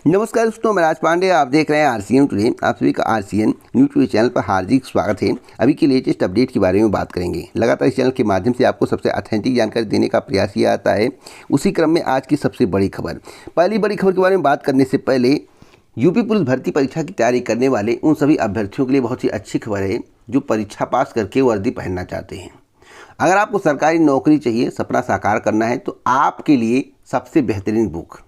नमस्कार दोस्तों, मैं राज पांडे। आप देख रहे हैं आरसीएन टुडे। आप सभी का आरसीएन यूट्यूब चैनल पर हार्दिक स्वागत है। अभी की लेटेस्ट अपडेट के बारे में बात करेंगे। लगातार इस चैनल के माध्यम से आपको सबसे ऑथेंटिक जानकारी देने का प्रयास किया जाता है। उसी क्रम में आज की सबसे बड़ी खबर, पहली बड़ी खबर के बारे में बात करने से पहले यूपी पुलिस भर्ती परीक्षा की तैयारी करने वाले उन सभी अभ्यर्थियों के लिए बहुत ही अच्छी खबर है जो परीक्षा पास करके वर्दी पहनना चाहते हैं। अगर आपको सरकारी नौकरी चाहिए, सपना साकार करना है, तो आपके लिए सबसे बेहतरीन बुक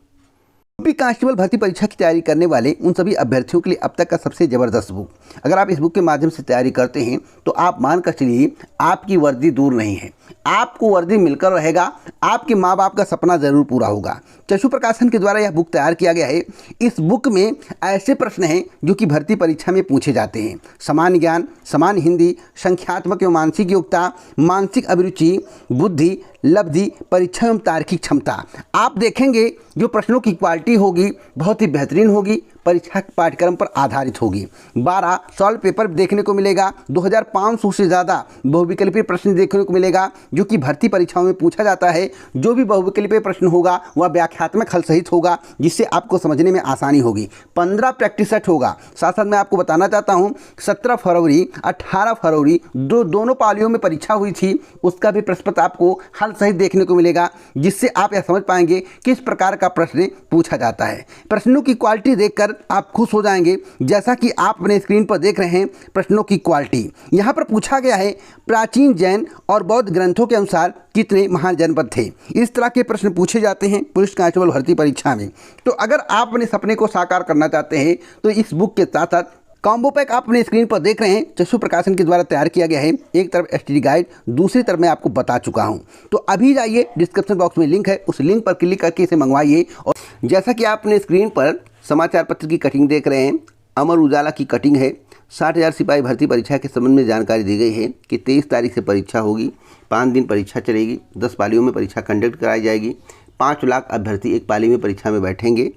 यूपी कांस्टेबल भर्ती परीक्षा की तैयारी करने वाले उन सभी अभ्यर्थियों के लिए अब तक का सबसे ज़बरदस्त बुक। अगर आप इस बुक के माध्यम से तैयारी करते हैं तो आप मानकर चलिए आपकी वर्दी दूर नहीं है, आपको वर्दी मिलकर रहेगा, आपके माँ बाप का सपना ज़रूर पूरा होगा। चक्षु प्रकाशन के द्वारा यह बुक तैयार किया गया है। इस बुक में ऐसे प्रश्न हैं जो कि भर्ती परीक्षा में पूछे जाते हैं। सामान्य ज्ञान, सामान्य हिंदी, संख्यात्मक एवं मानसिक योग्यता, मानसिक अभिरुचि, बुद्धि, लब्धि, परीक्षा एवं तार्किक क्षमता। आप देखेंगे जो प्रश्नों की क्वालिटी होगी बहुत ही बेहतरीन होगी, परीक्षा पाठ्यक्रम पर आधारित होगी। 12 सॉल्व पेपर देखने को मिलेगा, 2500 से ज़्यादा बहुविकल्पीय प्रश्न देखने को मिलेगा जो कि भर्ती परीक्षाओं में पूछा जाता है। जो भी बहुविकल्पीय प्रश्न होगा वह व्याख्यात्मक हल सहित होगा जिससे आपको समझने में आसानी होगी। 15 प्रैक्टिस सेट होगा। साथ साथ मैं आपको बताना चाहता हूँ 17 फरवरी 18 फरवरी दोनों पालियों में परीक्षा हुई थी, उसका भी प्रश्न पत्र आपको हल सहित देखने को मिलेगा जिससे आप यह समझ पाएंगे किस प्रकार का प्रश्न पूछा जाता है। प्रश्नों की क्वालिटी देखकर आप खुश हो जाएंगे। जैसा कि आप अपने स्क्रीन पर देख रहे हैं प्रश्नों की क्वालिटी, यहाँ पर पूछा गया है प्राचीन जैन और बौद्ध ग्रंथों के अनुसार कितने महान जनपद थे। इस तरह के प्रश्न पूछे जाते हैं पुलिस कांस्टेबल भर्ती परीक्षा में। तो अगर आप अपने सपने को साकार करना चाहते हैं तो इस बुक के साथ साथ कॉम्बो पैक आप अपने स्क्रीन पर देख रहे हैं चक्षु प्रकाशन के द्वारा तैयार किया गया है। एक तरफ एसटीडी गाइड, दूसरी तरफ मैं आपको बता चुका हूं। तो अभी जाइए, डिस्क्रिप्शन बॉक्स में लिंक है, उस लिंक पर क्लिक करके इसे मंगवाइए। और जैसा कि आप अपने स्क्रीन पर समाचार पत्र की कटिंग देख रहे हैं, अमर उजाला की कटिंग है। 60,000 सिपाही भर्ती परीक्षा के संबंध में जानकारी दी गई है कि 23 तारीख से परीक्षा होगी, 5 दिन परीक्षा चलेगी, 10 पालियों में परीक्षा कंडक्ट कराई जाएगी, 5 लाख अभ्यर्थी एक पाली में परीक्षा में बैठेंगे।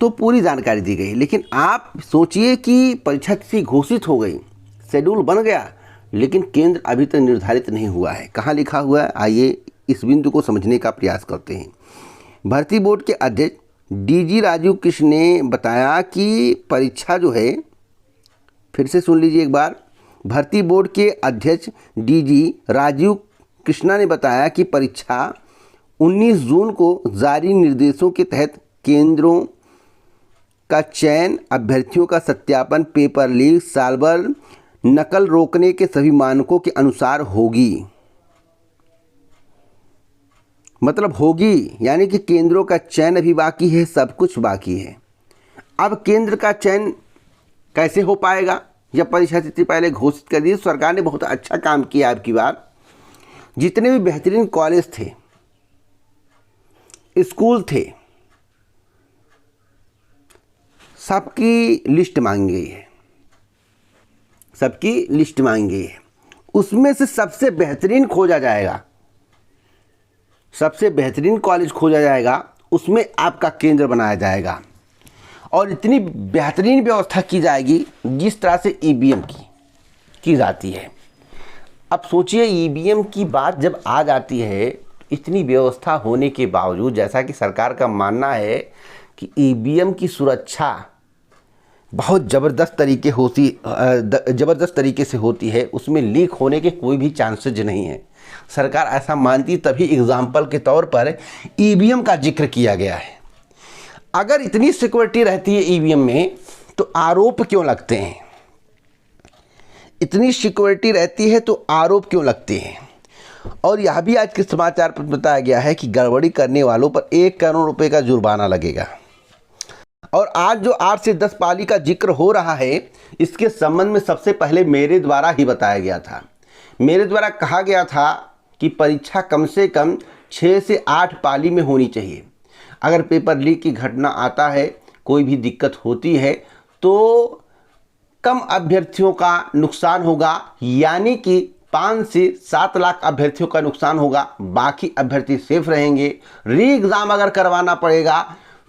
तो पूरी जानकारी दी गई। लेकिन आप सोचिए कि परीक्षा तिथि घोषित हो गई, शेड्यूल बन गया, लेकिन केंद्र अभी तक निर्धारित नहीं हुआ है। कहाँ लिखा हुआ है, आइए इस बिंदु को समझने का प्रयास करते हैं। भर्ती बोर्ड के अध्यक्ष डीजी राजीव कृष्ण ने बताया कि परीक्षा जो है, फिर से सुन लीजिए एक बार, भर्ती बोर्ड के अध्यक्ष डीजी राजीव कृष्णा ने बताया कि परीक्षा 19 जून को जारी निर्देशों के तहत केंद्रों का चयन, अभ्यर्थियों का सत्यापन, पेपर लीक, साल भर नकल रोकने के सभी मानकों के अनुसार होगी। मतलब होगी यानी कि केंद्रों का चयन अभी बाकी है, सब कुछ बाकी है। अब केंद्र का चयन कैसे हो पाएगा जब परीक्षा तिथि पहले घोषित कर दी। सरकार ने बहुत अच्छा काम किया। अब की बार जितने भी बेहतरीन कॉलेज थे, स्कूल थे, सबकी लिस्ट मांगी गई है, सबकी लिस्ट मांगी गई है। उसमें से सबसे बेहतरीन खोजा जाएगा, सबसे बेहतरीन कॉलेज खोजा जाएगा, उसमें आपका केंद्र बनाया जाएगा और इतनी बेहतरीन व्यवस्था की जाएगी जिस तरह से ईवीएम की जाती है। अब सोचिए ईवीएम की बात जब आ जाती है, इतनी व्यवस्था होने के बावजूद, जैसा कि सरकार का मानना है कि ईवीएम की सुरक्षा बहुत ज़बरदस्त तरीके से होती है, उसमें लीक होने के कोई भी चांसेज नहीं है। सरकार ऐसा मानती, तभी एग्जाम्पल के तौर पर ईवीएम का जिक्र किया गया है। अगर इतनी सिक्योरिटी रहती है ईवीएम में तो आरोप क्यों लगते हैं? इतनी सिक्योरिटी रहती है तो आरोप क्यों लगते हैं? और यह भी आज के समाचार पर बताया गया है कि गड़बड़ी करने वालों पर 1 करोड़ रुपए का जुर्माना लगेगा। और आज जो 8 से 10 पाली का जिक्र हो रहा है, इसके संबंध में सबसे पहले मेरे द्वारा ही बताया गया था। मेरे द्वारा कहा गया था कि परीक्षा कम से कम 6 से 8 पाली में होनी चाहिए। अगर पेपर लीक की घटना आता है, कोई भी दिक्कत होती है, तो कम अभ्यर्थियों का नुकसान होगा, यानी कि 5 से 7 लाख अभ्यर्थियों का नुकसान होगा। बाकी अभ्यर्थी सेफ रहेंगे। री एग्ज़ाम अगर करवाना पड़ेगा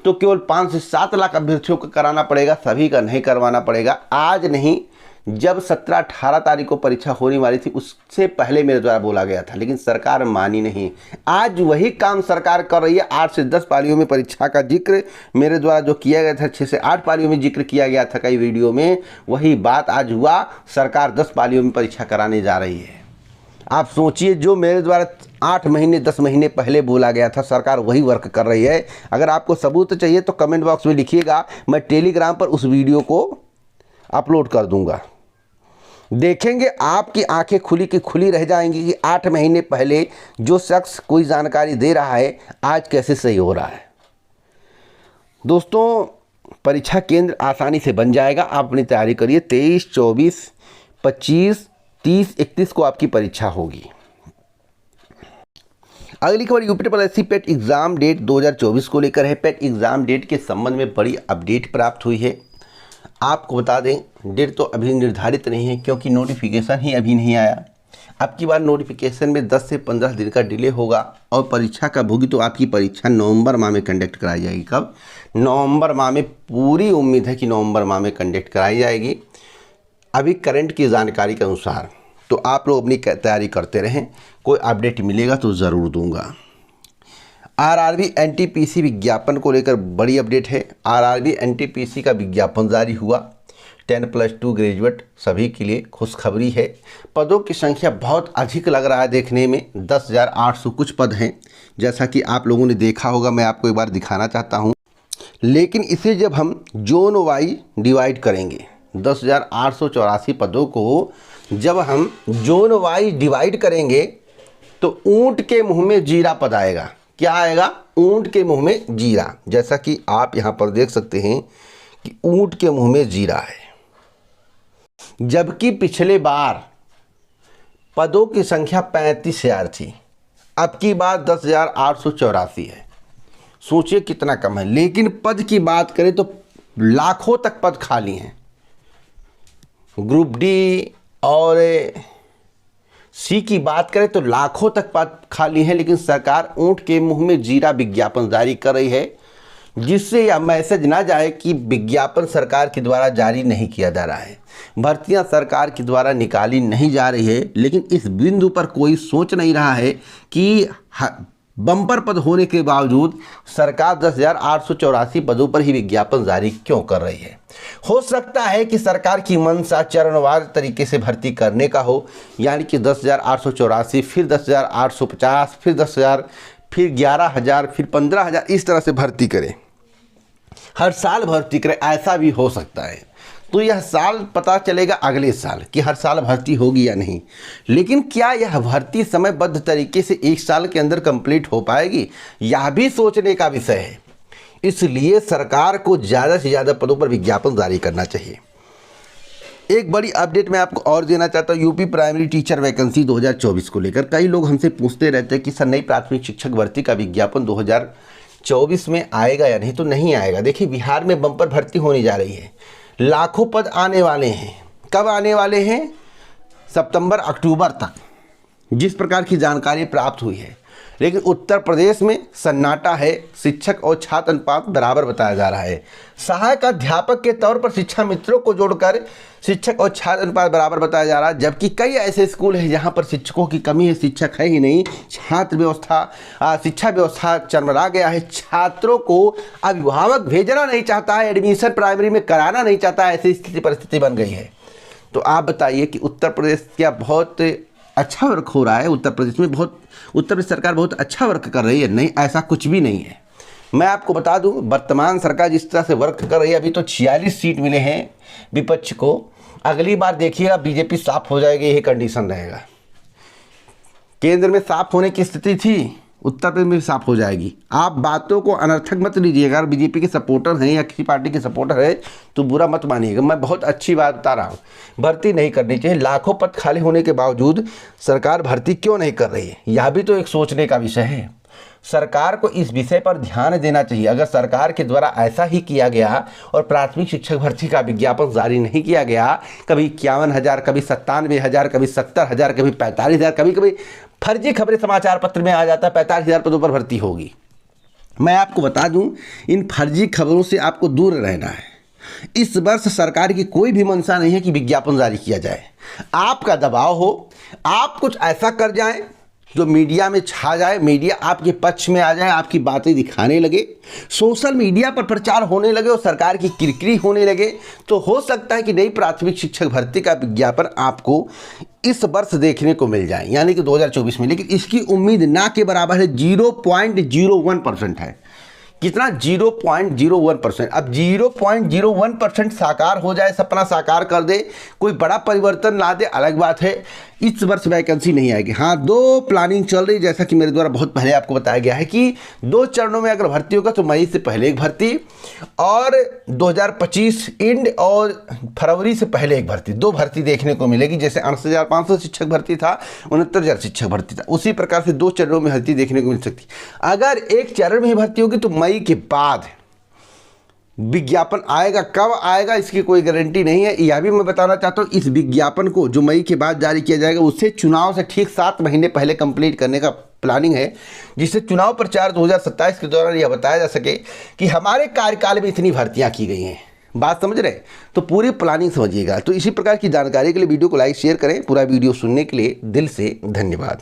तो केवल 5 से 7 लाख अभ्यर्थियों को कराना पड़ेगा, सभी का नहीं करवाना पड़ेगा। आज नहीं, जब 17-18 तारीख को परीक्षा होने वाली थी उससे पहले मेरे द्वारा बोला गया था, लेकिन सरकार मानी नहीं। आज वही काम सरकार कर रही है। 8 से 10 पालियों में परीक्षा का जिक्र मेरे द्वारा जो किया गया था, 6 से 8 पालियों में जिक्र किया गया था कई वीडियो में, वही बात आज हुआ। सरकार 10 पालियों में परीक्षा कराने जा रही है। आप सोचिए, जो मेरे द्वारा 8 महीने 10 महीने पहले बोला गया था, सरकार वही वर्क कर रही है। अगर आपको सबूत चाहिए तो कमेंट बॉक्स में लिखिएगा, मैं टेलीग्राम पर उस वीडियो को अपलोड कर दूंगा। देखेंगे, आपकी आंखें खुली की खुली रह जाएंगी कि 8 महीने पहले जो शख्स कोई जानकारी दे रहा है आज कैसे सही हो रहा है। दोस्तों, परीक्षा केंद्र आसानी से बन जाएगा। आप अपनी तैयारी करिए। 23, 24, 25, 30, 31 को आपकी परीक्षा होगी। अगली खबर UP triple SC PET exam date 2024 को लेकर है। पेट एग्ज़ाम डेट के संबंध में बड़ी अपडेट प्राप्त हुई है। आपको बता दें, डेट तो अभी निर्धारित नहीं है क्योंकि नोटिफिकेशन ही अभी नहीं आया। अब की बार नोटिफिकेशन में 10 से 15 दिन का डिले होगा और परीक्षा कब होगी तो आपकी परीक्षा नवंबर माह में कंडक्ट कराई जाएगी। कब? नवंबर माह में। पूरी उम्मीद है कि नवंबर माह में कंडक्ट कराई जाएगी अभी करंट की जानकारी के अनुसार। तो आप लोग अपनी तैयारी करते रहें, कोई अपडेट मिलेगा तो ज़रूर दूंगा। आरआरबी एनटीपीसी विज्ञापन को लेकर बड़ी अपडेट है। आरआरबी एनटीपीसी का विज्ञापन जारी हुआ। 10+2 ग्रेजुएट सभी के लिए खुशखबरी है। पदों की संख्या बहुत अधिक लग रहा है देखने में, 10,800 कुछ पद हैं, जैसा कि आप लोगों ने देखा होगा। मैं आपको एक बार दिखाना चाहता हूं। लेकिन इसे जब हम जोन वाइज डिवाइड करेंगे, 10,884 पदों को जब हम जोन वाइज डिवाइड करेंगे तो ऊंट के मुंह में जीरा पद आएगा। क्या आएगा? ऊंट के मुंह में जीरा। जैसा कि आप यहाँ पर देख सकते हैं कि ऊंट के मुंह में जीरा है, जबकि पिछले बार पदों की संख्या 35,000 थी, अब की बार 10,884 है। सोचिए कितना कम है। लेकिन पद की बात करें तो लाखों तक पद खाली हैं। ग्रुप डी और सी की बात करें तो लाखों तक पद खाली हैं, लेकिन सरकार ऊंट के मुंह में जीरा विज्ञापन जारी कर रही है, जिससे यह मैसेज ना जाए कि विज्ञापन सरकार के द्वारा जारी नहीं किया जा रहा है, भर्तियां सरकार के द्वारा निकाली नहीं जा रही है। लेकिन इस बिंदु पर कोई सोच नहीं रहा है कि बम्पर पद होने के बावजूद सरकार 10,884 पदों पर ही विज्ञापन जारी क्यों कर रही है। हो सकता है कि सरकार की मंशा चरणवार तरीके से भर्ती करने का हो, यानी कि 10,884, फिर 10,850, फिर 10,000, फिर 11,000, फिर 15,000, इस तरह से भर्ती करे, हर साल भर्ती करे, ऐसा भी हो सकता है। तो यह साल पता चलेगा अगले साल कि हर साल भर्ती होगी या नहीं। लेकिन क्या यह भर्ती समयबद्ध तरीके से 1 साल के अंदर कंप्लीट हो पाएगी, यह भी सोचने का विषय है। इसलिए सरकार को ज़्यादा से ज़्यादा पदों पर विज्ञापन जारी करना चाहिए। एक बड़ी अपडेट मैं आपको और देना चाहता हूँ यूपी प्राइमरी टीचर वैकेंसी 2024 को लेकर। कई लोग हमसे पूछते रहते हैं कि सर नई प्राथमिक शिक्षक भर्ती का विज्ञापन 2024 में आएगा या नहीं। तो नहीं आएगा। देखिए, बिहार में बम्पर भर्ती होने जा रही है, लाखों पद आने वाले हैं। कब आने वाले हैं? सितंबर अक्टूबर तक, जिस प्रकार की जानकारी प्राप्त हुई है। लेकिन उत्तर प्रदेश में सन्नाटा है। शिक्षक और छात्र अनुपात बराबर बताया जा रहा है। सहायक अध्यापक के तौर पर शिक्षा मित्रों को जोड़कर शिक्षक और छात्र अनुपात बराबर बताया जा रहा है, जबकि कई ऐसे स्कूल हैं जहां पर शिक्षकों की कमी है, शिक्षक है ही नहीं। छात्र व्यवस्था, शिक्षा व्यवस्था चरमरा गया है। छात्रों को अभिभावक भेजना नहीं चाहता है, एडमिशन प्राइमरी में कराना नहीं चाहता है, ऐसी स्थिति परिस्थिति बन गई है। तो आप बताइए कि उत्तर प्रदेश क्या बहुत अच्छा वर्क हो रहा है? उत्तर प्रदेश सरकार बहुत अच्छा वर्क कर रही है? नहीं, ऐसा कुछ भी नहीं है। मैं आपको बता दूं, वर्तमान सरकार जिस तरह से वर्क कर रही है, अभी तो 46 सीट मिले हैं विपक्ष को। अगली बार देखिएगा बीजेपी साफ हो जाएगी, यही कंडीशन रहेगा। केंद्र में साफ होने की स्थिति थी, उत्तर प्रदेश में साफ हो जाएगी। आप बातों को अनर्थक मत लीजिएगा। अगर बीजेपी के सपोर्टर हैं या किसी पार्टी के सपोर्टर है तो बुरा मत मानिएगा। मैं बहुत अच्छी बात बता रहा हूँ। भर्ती नहीं करनी चाहिए। लाखों पद खाली होने के बावजूद सरकार भर्ती क्यों नहीं कर रही है, यह भी तो एक सोचने का विषय है। सरकार को इस विषय पर ध्यान देना चाहिए। अगर सरकार के द्वारा ऐसा ही किया गया और प्राथमिक शिक्षक भर्ती का विज्ञापन जारी नहीं किया गया, कभी 51,000, कभी 97,000, कभी 70,000, कभी 45,000, कभी फर्जी खबरें समाचार पत्र में आ जाता है 45,000 पदों पर भर्ती होगी। मैं आपको बता दूं, इन फर्जी खबरों से आपको दूर रहना है। इस वर्ष सरकार की कोई भी मंशा नहीं है कि विज्ञापन जारी किया जाए। आपका दबाव हो, आप कुछ ऐसा कर जाएं जो मीडिया में छा जाए, मीडिया आपके पक्ष में आ जाए, आपकी बातें दिखाने लगे, सोशल मीडिया पर प्रचार होने लगे और सरकार की किरकिरी होने लगे, तो हो सकता है कि नई प्राथमिक शिक्षक भर्ती का विज्ञापन आपको इस वर्ष देखने को मिल जाए, यानी कि 2024 में। लेकिन इसकी उम्मीद ना के बराबर है। 0.01% है। कितना? 0.01%। अब 0.01% साकार हो जाए, सपना साकार कर दे, कोई बड़ा परिवर्तन ला दे, अलग बात है। इस वर्ष वैकेंसी नहीं आएगी। हाँ, 2 प्लानिंग चल रही, जैसा कि मेरे द्वारा बहुत पहले आपको बताया गया है कि 2 चरणों में अगर भर्ती होगा तो मई से पहले एक भर्ती और 2025 एंड और फरवरी से पहले एक भर्ती, 2 भर्ती देखने को मिलेगी। जैसे 68,500 शिक्षक भर्ती था, 69,000 शिक्षक भर्ती था, उसी प्रकार से 2 चरणों में भर्ती देखने को मिल सकती। अगर एक चरण में ही भर्ती होगी तो मई के बाद विज्ञापन आएगा। कब आएगा इसकी कोई गारंटी नहीं है। यह भी मैं बताना चाहता हूँ, इस विज्ञापन को जो मई के बाद जारी किया जाएगा उससे चुनाव से ठीक 7 महीने पहले कंप्लीट करने का प्लानिंग है, जिससे चुनाव प्रचार 2027 के दौरान यह बताया जा सके कि हमारे कार्यकाल में इतनी भर्तियां की गई हैं। बात समझ रहे? तो पूरी प्लानिंग समझिएगा। तो इसी प्रकार की जानकारी के लिए वीडियो को लाइक शेयर करें। पूरा वीडियो सुनने के लिए दिल से धन्यवाद।